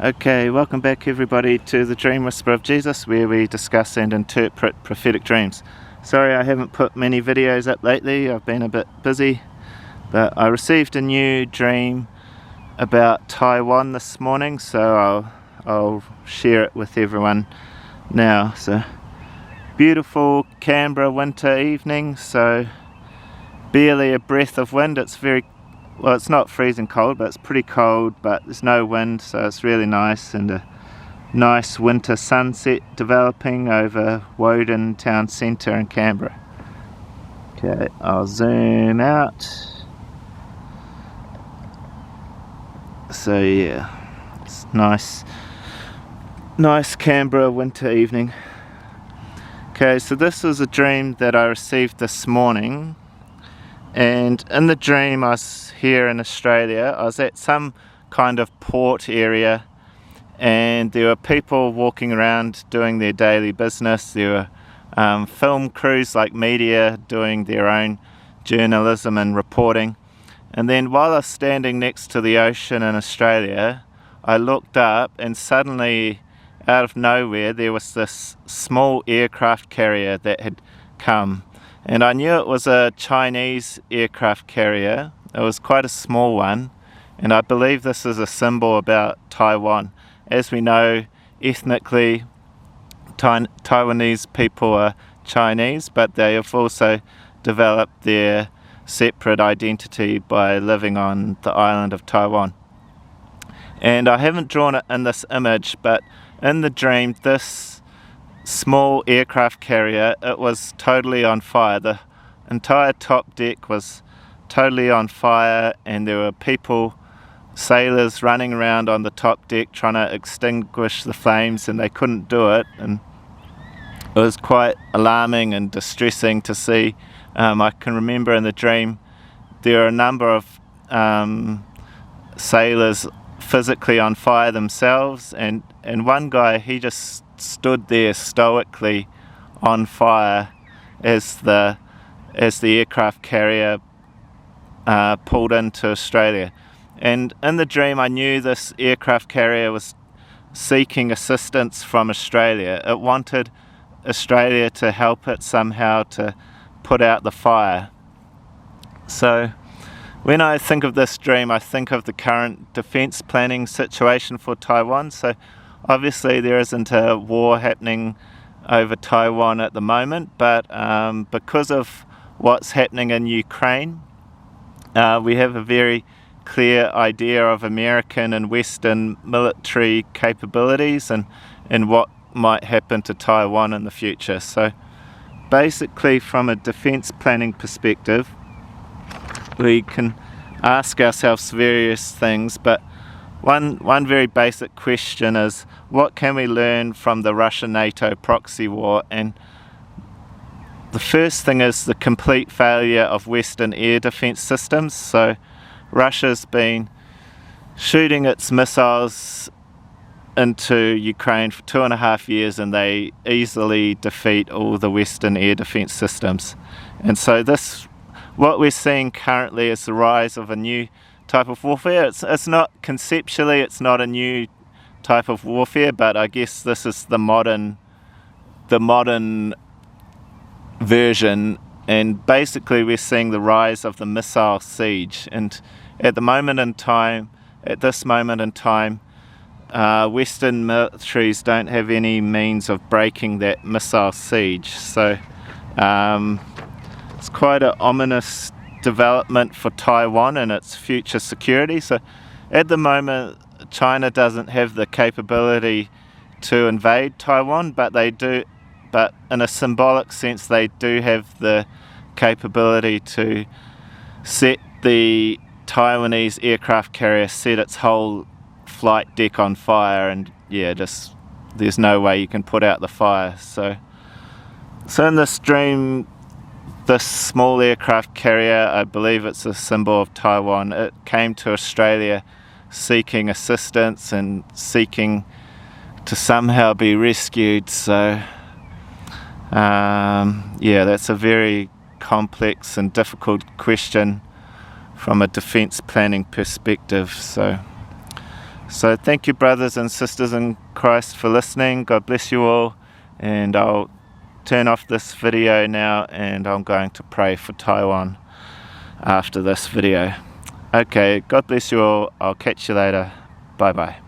Okay, welcome back everybody to the Dream Whisper of Jesus, where we discuss and interpret prophetic dreams. Sorry I haven't put many videos up lately, I've been a bit busy, but I received a new dream about Taiwan this morning, so I'll share it with everyone now. So, beautiful Canberra winter evening, so barely a breath of wind. Well, it's not freezing cold, but it's pretty cold, but there's no wind, so it's really nice, and a nice winter sunset developing over Woden town centre in Canberra. Okay, I'll zoom out. So yeah, it's nice Canberra winter evening. Okay, so this was a dream that I received this morning. And in the dream, I was here in Australia. I was at some kind of port area, and there were people walking around doing their daily business. There were film crews like media doing their own journalism and reporting. And then while I was standing next to the ocean in Australia, I looked up, and suddenly, out of nowhere, there was this small aircraft carrier that had come. And I knew it was a Chinese aircraft carrier. It was quite a small one, and I believe this is a symbol about Taiwan. As we know, ethnically, Taiwanese people are Chinese, but they have also developed their separate identity by living on the island of Taiwan. And I haven't drawn it in this image, but in the dream, this small aircraft carrier, it was totally on fire. The entire top deck was totally on fire, and there were sailors running around on the top deck trying to extinguish the flames, and they couldn't do it, and it was quite alarming and distressing to see. I can remember in the dream there were a number of sailors physically on fire themselves, and one guy, he just stood there stoically on fire as the aircraft carrier pulled into Australia. And in the dream, I knew this aircraft carrier was seeking assistance from Australia. It wanted Australia to help it somehow to put out the fire. So when I think of this dream, I think of the current defence planning situation for Taiwan. So obviously there isn't a war happening over Taiwan at the moment, but because of what's happening in Ukraine, we have a very clear idea of American and Western military capabilities and what might happen to Taiwan in the future. So basically, from a defence planning perspective, we can ask ourselves various things, but one very basic question is, what can we learn from the Russia-NATO proxy war? And the first thing is the complete failure of Western air defence systems. So Russia's been shooting its missiles into Ukraine for 2.5 years, and they easily defeat all the Western air defence systems. And so what we're seeing currently is the rise of a new type of warfare. It's not conceptually, it's not a new type of warfare, but I guess this is the modern version. And basically, we're seeing the rise of the missile siege. And at this moment in time, Western militaries don't have any means of breaking that missile siege. So it's quite an ominous development for Taiwan and its future security. So at the moment, China doesn't have the capability to invade Taiwan, but in a symbolic sense, they do have the capability to set the Taiwanese aircraft carrier, set its whole flight deck on fire, and there's no way you can put out the fire. So in this dream, this small aircraft carrier, I believe it's a symbol of Taiwan. It came to Australia seeking assistance and seeking to somehow be rescued. So that's a very complex and difficult question from a defence planning perspective. So So thank you, brothers and sisters in Christ, for listening. God bless you all, and I'll turn off this video now, and I'm going to pray for Taiwan after this video. Okay, God bless you all. I'll catch you later. Bye bye.